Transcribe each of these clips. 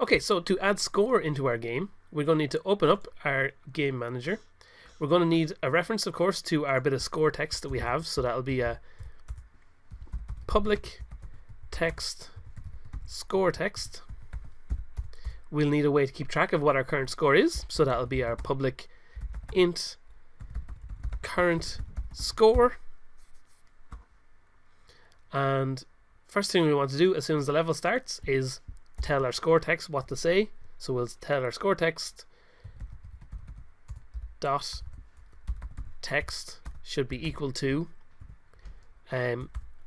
Okay, so to add score into our game, we're going to need to open up our game manager. We're going to need a reference, of course, to our bit of score text that we have. So that'll be a public text score text. We'll need a way to keep track of what our current score is. So that'll be our public int current score. And first thing we want to do as soon as the level starts is tell our score text what to say. So we'll tell our score text dot text should be equal to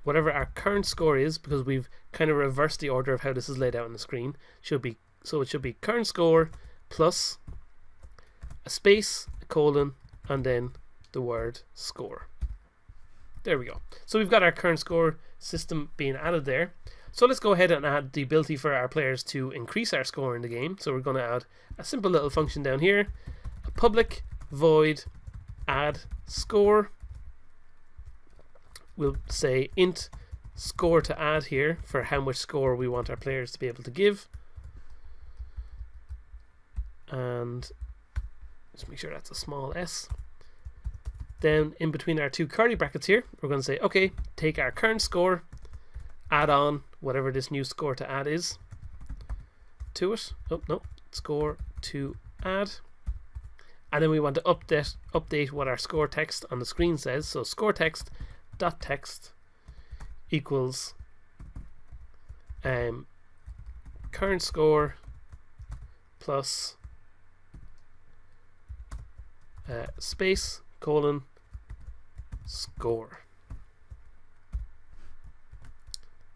whatever our current score is, because we've kind of reversed the order of how this is laid out on the screen. So it should be current score plus a space, a colon, and then the word score. There we go. So we've got our current score system being added there. So let's go ahead and add the ability for our players to increase our score in the game. So we're going to add a simple little function down here, a public void add score. We'll say int score to add here for how much score we want our players to be able to give. And just make sure that's a small s. Then in between our two curly brackets here, we're going to say, okay, take our current score, add on whatever this new score to add is to it. Oh, no, score to add. And then we want to update what our score text on the screen says. So score text dot text equals current score plus space colon score.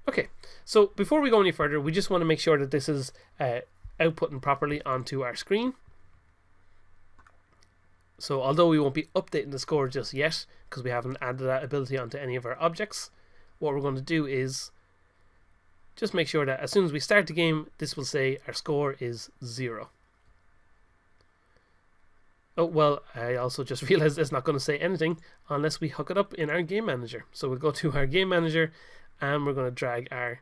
Okay, so before we go any further, we just want to make sure that this is outputting properly onto our screen. So although we won't be updating the score just yet, because we haven't added that ability onto any of our objects, what we're going to do is just make sure that as soon as we start the game, this will say our score is 0. Oh, well, I also just realized it's not going to say anything unless we hook it up in our game manager. So we'll go to our game manager and we're going to drag our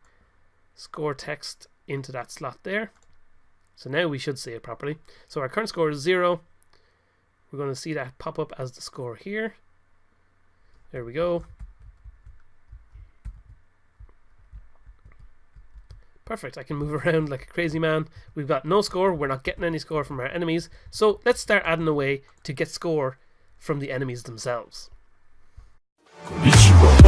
score text into that slot there. So now we should see it properly. So our current score is 0. We're going to see that pop up as the score here. There we go. Perfect, I can move around like a crazy man. We've got no score, we're not getting any score from our enemies. So let's start adding a way to get score from the enemies themselves. Konnichiwa.